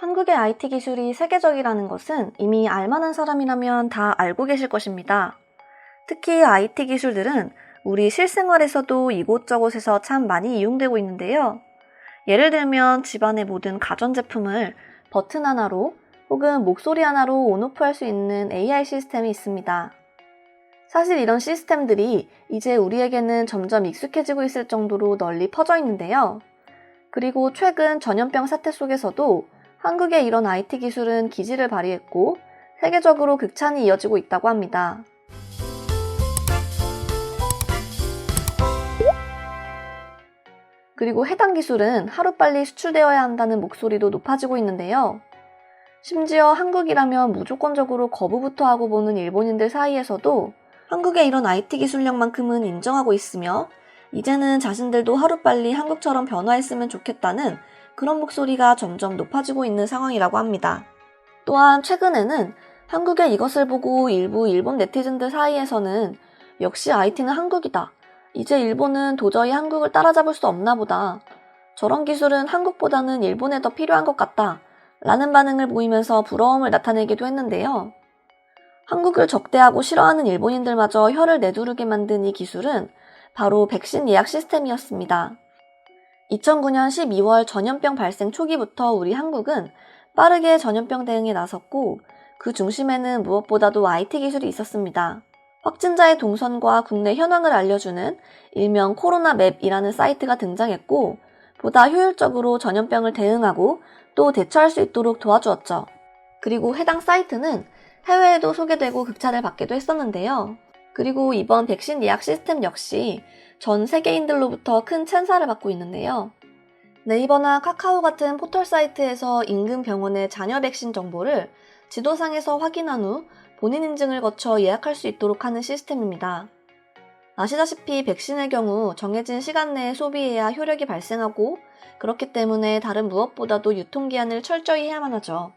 한국의 IT 기술이 세계적이라는 것은 이미 알만한 사람이라면 다 알고 계실 것입니다. 특히 IT 기술들은 우리 실생활에서도 이곳저곳에서 참 많이 이용되고 있는데요. 예를 들면 집안의 모든 가전제품을 버튼 하나로 혹은 목소리 하나로 온오프 할 수 있는 AI 시스템이 있습니다. 사실 이런 시스템들이 이제 우리에게는 점점 익숙해지고 있을 정도로 널리 퍼져 있는데요. 그리고 최근 전염병 사태 속에서도 한국의 이런 IT 기술은 기지를 발휘했고 세계적으로 극찬이 이어지고 있다고 합니다. 그리고 해당 기술은 하루빨리 수출되어야 한다는 목소리도 높아지고 있는데요. 심지어 한국이라면 무조건적으로 거부부터 하고 보는 일본인들 사이에서도 한국의 이런 IT 기술력만큼은 인정하고 있으며 이제는 자신들도 하루빨리 한국처럼 변화했으면 좋겠다는 그런 목소리가 점점 높아지고 있는 상황이라고 합니다. 또한 최근에는 한국의 이것을 보고 일부 일본 네티즌들 사이에서는 역시 IT는 한국이다. 이제 일본은 도저히 한국을 따라잡을 수 없나 보다. 저런 기술은 한국보다는 일본에 더 필요한 것 같다. 라는 반응을 보이면서 부러움을 나타내기도 했는데요. 한국을 적대하고 싫어하는 일본인들마저 혀를 내두르게 만든 이 기술은 바로 백신 예약 시스템이었습니다. 2009년 12월 전염병 발생 초기부터 우리 한국은 빠르게 전염병 대응에 나섰고 그 중심에는 무엇보다도 IT 기술이 있었습니다. 확진자의 동선과 국내 현황을 알려주는 일명 코로나맵이라는 사이트가 등장했고 보다 효율적으로 전염병을 대응하고 또 대처할 수 있도록 도와주었죠. 그리고 해당 사이트는 해외에도 소개되고 극찬을 받기도 했었는데요. 그리고 이번 백신 예약 시스템 역시 전 세계인들로부터 큰 찬사를 받고 있는데요. 네이버나 카카오 같은 포털 사이트에서 인근 병원의 자녀 백신 정보를 지도상에서 확인한 후 본인 인증을 거쳐 예약할 수 있도록 하는 시스템입니다. 아시다시피 백신의 경우 정해진 시간 내에 소비해야 효력이 발생하고 그렇기 때문에 다른 무엇보다도 유통기한을 철저히 해야만 하죠.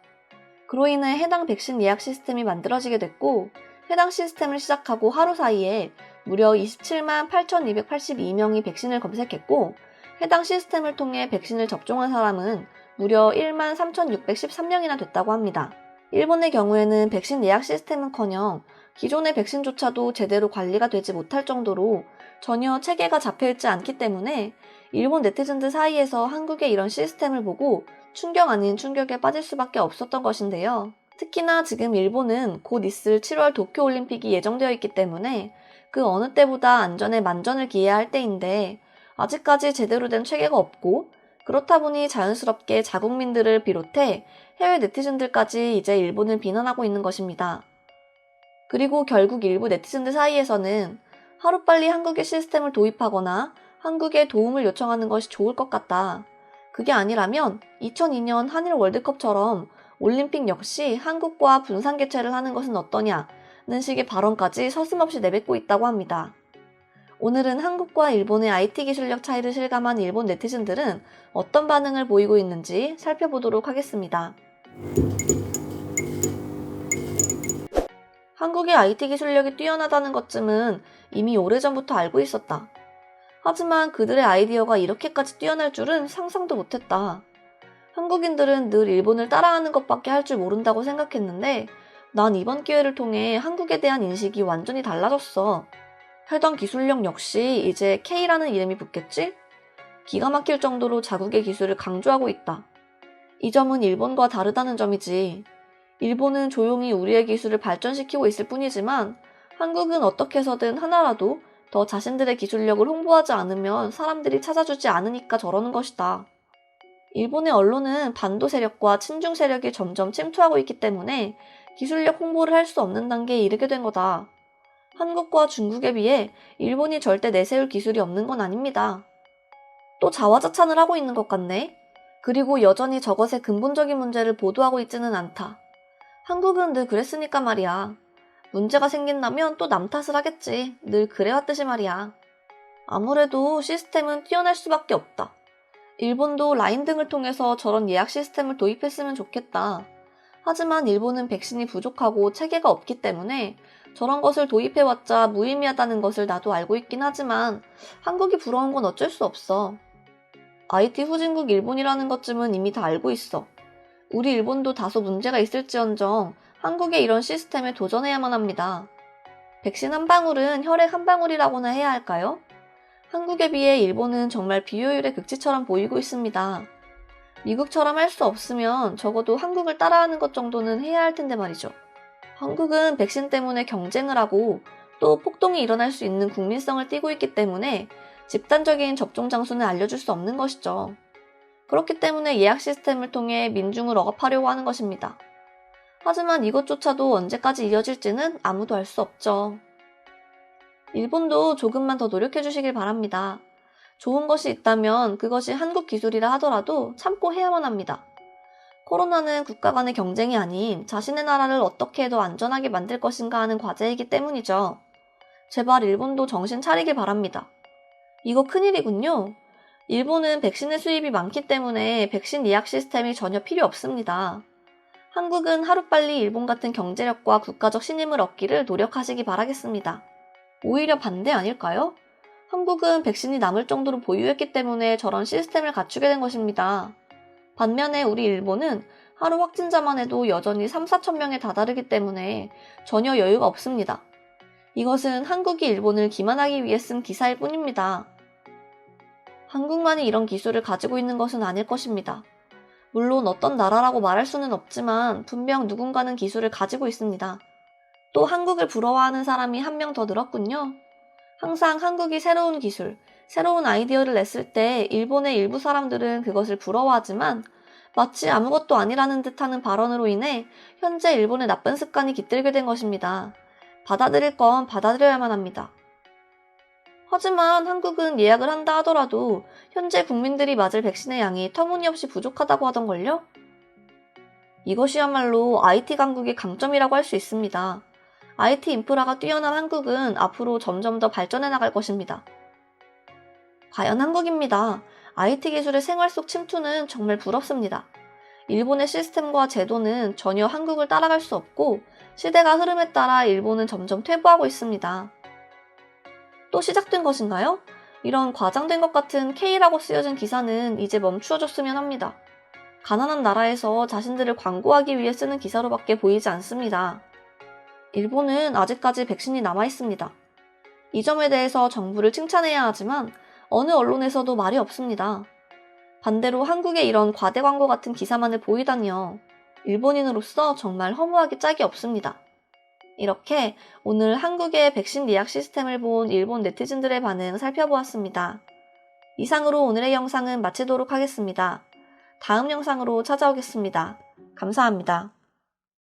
그로 인해 해당 백신 예약 시스템이 만들어지게 됐고 해당 시스템을 시작하고 하루 사이에 무려 27만 8,282명이 백신을 검색했고 해당 시스템을 통해 백신을 접종한 사람은 무려 1만 3,613명이나 됐다고 합니다. 일본의 경우에는 백신 예약 시스템은커녕 기존의 백신조차도 제대로 관리가 되지 못할 정도로 전혀 체계가 잡혀있지 않기 때문에 일본 네티즌들 사이에서 한국의 이런 시스템을 보고 충격 아닌 충격에 빠질 수밖에 없었던 것인데요. 특히나 지금 일본은 곧 있을 7월 도쿄올림픽이 예정되어 있기 때문에 그 어느 때보다 안전에 만전을 기해야 할 때인데 아직까지 제대로 된 체계가 없고 그렇다 보니 자연스럽게 자국민들을 비롯해 해외 네티즌들까지 이제 일본을 비난하고 있는 것입니다. 그리고 결국 일부 네티즌들 사이에서는 하루빨리 한국의 시스템을 도입하거나 한국에 도움을 요청하는 것이 좋을 것 같다. 그게 아니라면 2002년 한일 월드컵처럼 올림픽 역시 한국과 분산 개최를 하는 것은 어떠냐는 식의 발언까지 서슴없이 내뱉고 있다고 합니다. 오늘은 한국과 일본의 IT 기술력 차이를 실감한 일본 네티즌들은 어떤 반응을 보이고 있는지 살펴보도록 하겠습니다. 한국의 IT 기술력이 뛰어나다는 것쯤은 이미 오래전부터 알고 있었다. 하지만 그들의 아이디어가 이렇게까지 뛰어날 줄은 상상도 못했다. 한국인들은 늘 일본을 따라하는 것밖에 할 줄 모른다고 생각했는데 난 이번 기회를 통해 한국에 대한 인식이 완전히 달라졌어. 해당 기술력 역시 이제 K라는 이름이 붙겠지? 기가 막힐 정도로 자국의 기술을 강조하고 있다. 이 점은 일본과 다르다는 점이지. 일본은 조용히 우리의 기술을 발전시키고 있을 뿐이지만 한국은 어떻게 해서든 하나라도 더 자신들의 기술력을 홍보하지 않으면 사람들이 찾아주지 않으니까 저러는 것이다. 일본의 언론은 반도 세력과 친중 세력이 점점 침투하고 있기 때문에 기술력 홍보를 할 수 없는 단계에 이르게 된 거다. 한국과 중국에 비해 일본이 절대 내세울 기술이 없는 건 아닙니다. 또 자화자찬을 하고 있는 것 같네. 그리고 여전히 저것의 근본적인 문제를 보도하고 있지는 않다. 한국은 늘 그랬으니까 말이야. 문제가 생긴다면 또 남 탓을 하겠지. 늘 그래왔듯이 말이야. 아무래도 시스템은 뛰어날 수밖에 없다. 일본도 라인 등을 통해서 저런 예약 시스템을 도입했으면 좋겠다. 하지만 일본은 백신이 부족하고 체계가 없기 때문에 저런 것을 도입해왔자 무의미하다는 것을 나도 알고 있긴 하지만 한국이 부러운 건 어쩔 수 없어. IT 후진국 일본이라는 것쯤은 이미 다 알고 있어. 우리 일본도 다소 문제가 있을지언정 한국의 이런 시스템에 도전해야만 합니다. 백신 한 방울은 혈액 한 방울이라고나 해야 할까요? 한국에 비해 일본은 정말 비효율의 극치처럼 보이고 있습니다. 미국처럼 할 수 없으면 적어도 한국을 따라하는 것 정도는 해야 할 텐데 말이죠. 한국은 백신 때문에 경쟁을 하고 또 폭동이 일어날 수 있는 국민성을 띠고 있기 때문에 집단적인 접종 장소는 알려줄 수 없는 것이죠. 그렇기 때문에 예약 시스템을 통해 민중을 억압하려고 하는 것입니다. 하지만 이것조차도 언제까지 이어질지는 아무도 알 수 없죠. 일본도 조금만 더 노력해 주시길 바랍니다. 좋은 것이 있다면 그것이 한국 기술이라 하더라도 참고 해야만 합니다. 코로나는 국가 간의 경쟁이 아닌 자신의 나라를 어떻게 더 안전하게 만들 것인가 하는 과제이기 때문이죠. 제발 일본도 정신 차리길 바랍니다. 이거 큰일이군요. 일본은 백신의 수입이 많기 때문에 백신 예약 시스템이 전혀 필요 없습니다. 한국은 하루빨리 일본 같은 경제력과 국가적 신임을 얻기를 노력하시기 바라겠습니다. 오히려 반대 아닐까요? 한국은 백신이 남을 정도로 보유했기 때문에 저런 시스템을 갖추게 된 것입니다. 반면에 우리 일본은 하루 확진자만 해도 여전히 3, 4천 명에 다다르기 때문에 전혀 여유가 없습니다. 이것은 한국이 일본을 기만하기 위해 쓴 기사일 뿐입니다. 한국만이 이런 기술을 가지고 있는 것은 아닐 것입니다. 물론 어떤 나라라고 말할 수는 없지만 분명 누군가는 기술을 가지고 있습니다. 또 한국을 부러워하는 사람이 한 명 더 늘었군요. 항상 한국이 새로운 기술, 새로운 아이디어를 냈을 때 일본의 일부 사람들은 그것을 부러워하지만 마치 아무것도 아니라는 듯하는 발언으로 인해 현재 일본의 나쁜 습관이 깃들게 된 것입니다. 받아들일 건 받아들여야만 합니다. 하지만 한국은 예약을 한다 하더라도 현재 국민들이 맞을 백신의 양이 터무니없이 부족하다고 하던걸요? 이것이야말로 IT 강국의 강점이라고 할 수 있습니다. IT 인프라가 뛰어난 한국은 앞으로 점점 더 발전해 나갈 것입니다. 과연 한국입니다. IT 기술의 생활 속 침투는 정말 부럽습니다. 일본의 시스템과 제도는 전혀 한국을 따라갈 수 없고 시대가 흐름에 따라 일본은 점점 퇴보하고 있습니다. 또 시작된 것인가요? 이런 과장된 것 같은 K라고 쓰여진 기사는 이제 멈추어줬으면 합니다. 가난한 나라에서 자신들을 광고하기 위해 쓰는 기사로밖에 보이지 않습니다. 일본은 아직까지 백신이 남아있습니다. 이 점에 대해서 정부를 칭찬해야 하지만 어느 언론에서도 말이 없습니다. 반대로 한국의 이런 과대 광고 같은 기사만을 보이다니요. 일본인으로서 정말 허무하기 짝이 없습니다. 이렇게 오늘 한국의 백신 예약 시스템을 본 일본 네티즌들의 반응 살펴보았습니다. 이상으로 오늘의 영상은 마치도록 하겠습니다. 다음 영상으로 찾아오겠습니다. 감사합니다.